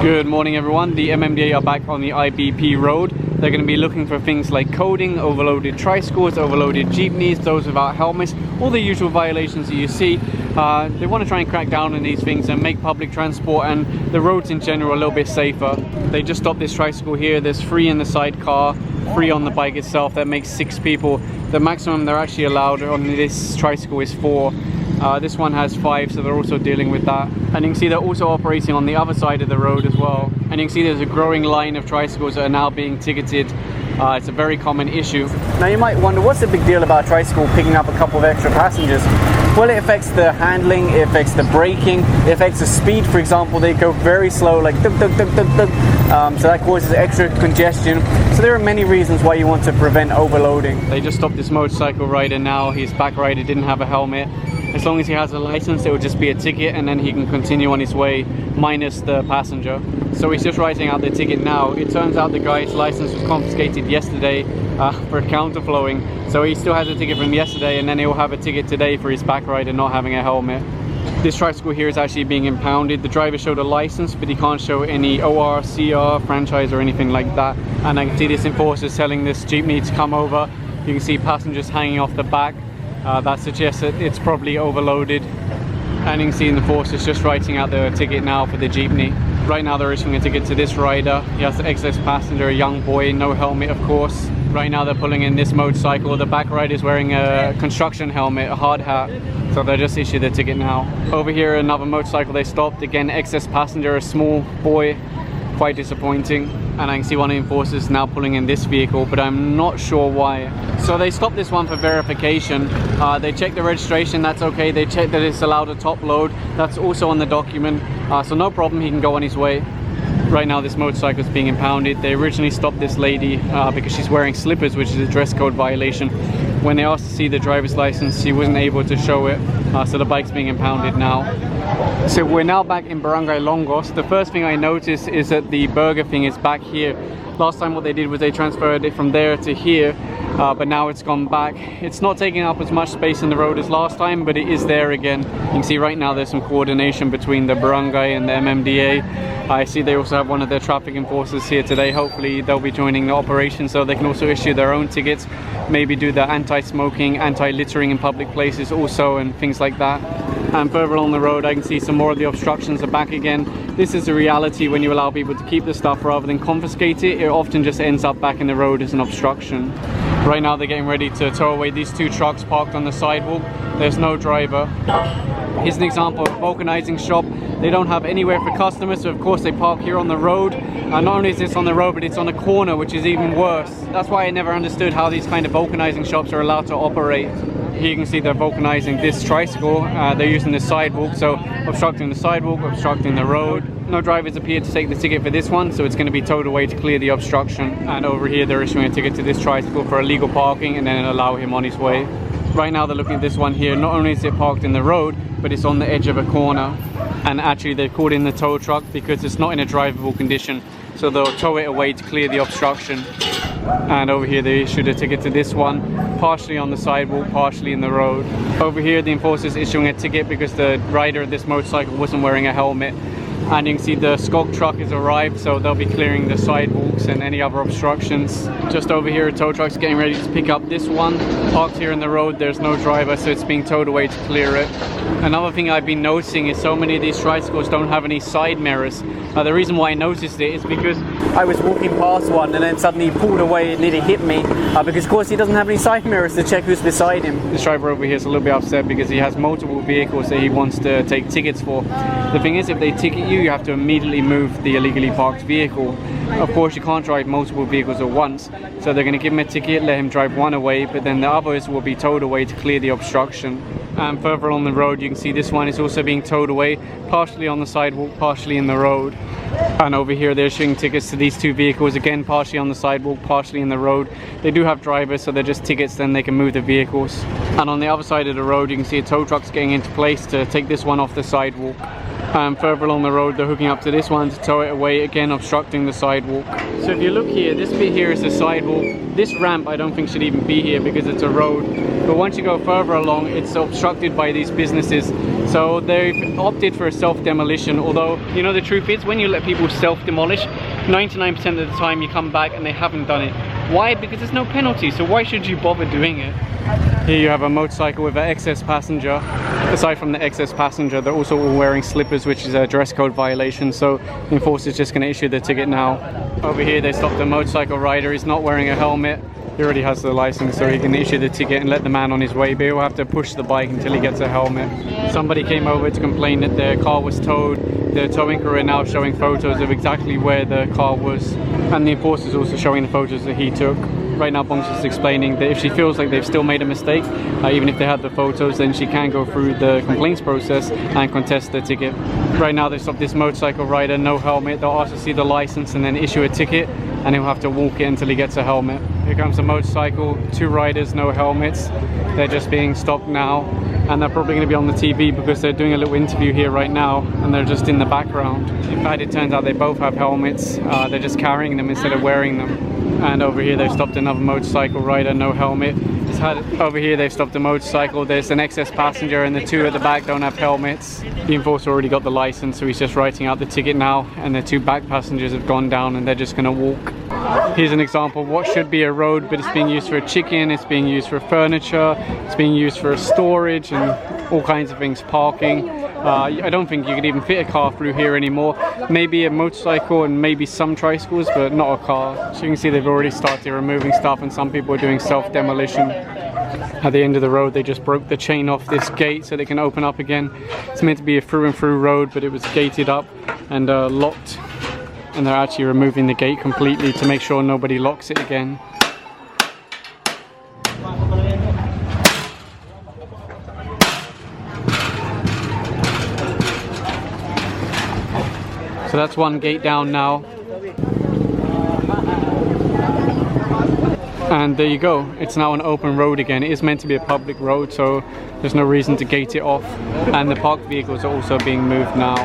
Good morning everyone, the MMDA are back on the IBP road. They're going to be looking for things like coding, overloaded tricycles, overloaded jeepneys, those without helmets, all the usual violations that you see. They want to try and crack down on these things and make public transport and the roads in general a little bit safer. They just stopped this tricycle here. There's 3 in the sidecar, 3 on the bike itself. That makes 6 people. The maximum they're actually allowed on this tricycle is 4. This one has 5, so they're also dealing with that. And you can see they're also operating on the other side of the road as well. And you can see there's a growing line of tricycles that are now being ticketed. It's a very common issue. Now you might wonder, what's the big deal about a tricycle picking up a couple of extra passengers? Well, it affects the handling, it affects the braking, it affects the speed. For example, they go very slow, like duk, duk, duk, duk, duk. So that causes extra congestion. So there are many reasons why you want to prevent overloading. They just stopped this motorcycle rider now. His back rider didn't have a helmet. As long as he has a license, it will just be a ticket and then he can continue on his way minus the passenger. So he's just writing out the ticket now. It turns out the guy's license was confiscated yesterday for counterflowing. So he still has a ticket from yesterday and then he'll have a ticket today for his back rider not having a helmet. This tricycle here is actually being impounded. The driver showed a license, but he can't show any OR, CR, franchise or anything like that. And I can see this enforcer telling this jeepney to come over. You can see passengers hanging off the back. That suggests that it's probably overloaded. And you can see the enforcer's just writing out the ticket now for the jeepney. Right now they're issuing a ticket to this rider. He has an excess passenger, a young boy, no helmet of course. Right now they're pulling in this motorcycle. The back rider is wearing a construction helmet, a hard hat. So they just issued the ticket now. Over here another motorcycle they stopped. Again, excess passenger, a small boy. Quite disappointing. And I can see one of the enforcers now pulling in this vehicle, but I'm not sure why. So they stopped this one for verification. They checked the registration, that's okay. They checked that it's allowed a top load. That's also on the document. So no problem, he can go on his way. Right now this motorcycle is being impounded. They originally stopped this lady because she's wearing slippers, which is a dress code violation. When they asked to see the driver's license, she wasn't able to show it. So the bike's being impounded now. So we're now back in Barangay Longos. The first thing I noticed is that the burger thing is back here. Last time what they did was they transferred it from there to here, but now it's gone back. It's not taking up as much space in the road as last time, but it is there again. You can see right now there's some coordination between the barangay and the MMDA. I see they also have one of their traffic enforcers here today. Hopefully they'll be joining the operation so they can also issue their own tickets. Maybe do the anti-smoking, anti-littering in public places also and things like that. And further along the road I can see some more of the obstructions are back again. This is a reality when you allow people to keep the stuff rather than confiscate it. It often just ends up back in the road as an obstruction. Right now they're getting ready to tow away these 2 trucks parked on the sidewalk. There's no driver. Here's an example of a vulcanizing shop. They don't have anywhere for customers, so of course they park here on the road. Not only is this on the road, but it's on a corner, which is even worse. That's why I never understood how these kind of vulcanizing shops are allowed to operate. Here you can see they're vulcanizing this tricycle. They're using the sidewalk, so obstructing the sidewalk, obstructing the road. No drivers appear to take the ticket for this one, so it's going to be towed away to clear the obstruction. And over here they're issuing a ticket to this tricycle for illegal parking and then allow him on his way. Right now they're looking at this one here. Not only is it parked in the road, but it's on the edge of a corner. And actually they've called in the tow truck because it's not in a drivable condition. So they'll tow it away to clear the obstruction. And over here they issued a ticket to this one, partially on the sidewalk, partially in the road. Over here the enforcer is issuing a ticket because the rider of this motorcycle wasn't wearing a helmet. And you can see the SCOG truck has arrived, so they'll be clearing the sidewalks and any other obstructions. Just over here a tow truck's getting ready to pick up this one. Parked here in the road, there's no driver, so it's being towed away to clear it. Another thing I've been noticing is so many of these tricycles don't have any side mirrors. The reason why I noticed it is because I was walking past one and then suddenly he pulled away and nearly hit me because of course he doesn't have any side mirrors to check who's beside him. This driver over here is a little bit upset because he has multiple vehicles that he wants to take tickets for. The thing is, if they ticket you, you have to immediately move the illegally parked vehicle. Of course you can't drive multiple vehicles at once, so they're going to give him a ticket, let him drive one away, but then the others will be towed away to clear the obstruction. And further on the road you can see this one is also being towed away, partially on the sidewalk, partially in the road. And over here they're issuing tickets to these 2 vehicles, again partially on the sidewalk, partially in the road. They do have drivers, so they're just tickets, then they can move the vehicles. And on the other side of the road you can see a tow truck's getting into place to take this one off the sidewalk. And further along the road they're hooking up to this one to tow it away, again obstructing the sidewalk. So if you look here, this bit here is the sidewalk. This ramp I don't think should even be here because it's a road. But once you go further along, it's obstructed by these businesses. So they've opted for a self-demolition, although, you know, the truth is when you let people self-demolish, 99% of the time you come back and they haven't done it. Why? Because there's no penalty, so why should you bother doing it? Here you have a motorcycle with an excess passenger. Aside from the excess passenger, they're also all wearing slippers, which is a dress code violation, so the enforcer's just going to issue the ticket now. Over here they stopped a motorcycle rider. He's not wearing a helmet. He already has the license, so he can issue the ticket and let the man on his way, but he'll have to push the bike until he gets a helmet. Somebody came over to complain that their car was towed. The towing crew are now showing photos of exactly where the car was, and the enforcer's also showing the photos that he took. Right now Bongs is explaining that if she feels like they've still made a mistake, even if they had the photos, then she can go through the complaints process and contest the ticket. Right now they stopped this motorcycle rider, no helmet. They'll ask to see the license and then issue a ticket, and he'll have to walk it until he gets a helmet. Here comes a motorcycle, 2 riders, no helmets. They're just being stopped now, and they're probably going to be on the TV because they're doing a little interview here right now, and they're just in the background. In fact, it turns out they both have helmets. They're just carrying them instead of wearing them. And over here they've stopped another motorcycle rider, no helmet. Over here they've stopped a motorcycle. There's an excess passenger, and the 2 at the back don't have helmets. The enforcer already got the license, so he's just writing out the ticket now, and the 2 back passengers have gone down and they're just going to walk. Here's an example of what should be a road, but it's being used for a chicken, it's being used for furniture, it's being used for storage and all kinds of things, parking. I don't think you could even fit a car through here anymore. Maybe a motorcycle and maybe some tricycles, but not a car. So you can see they've already started removing stuff, and some people are doing self-demolition. At the end of the road they just broke the chain off this gate so they can open up again. It's meant to be a through and through road, but it was gated up and locked, and they're actually removing the gate completely to make sure nobody locks it again. So that's one gate down now. And there you go, it's now an open road again. It is meant to be a public road, so there's no reason to gate it off. And the parked vehicles are also being moved now.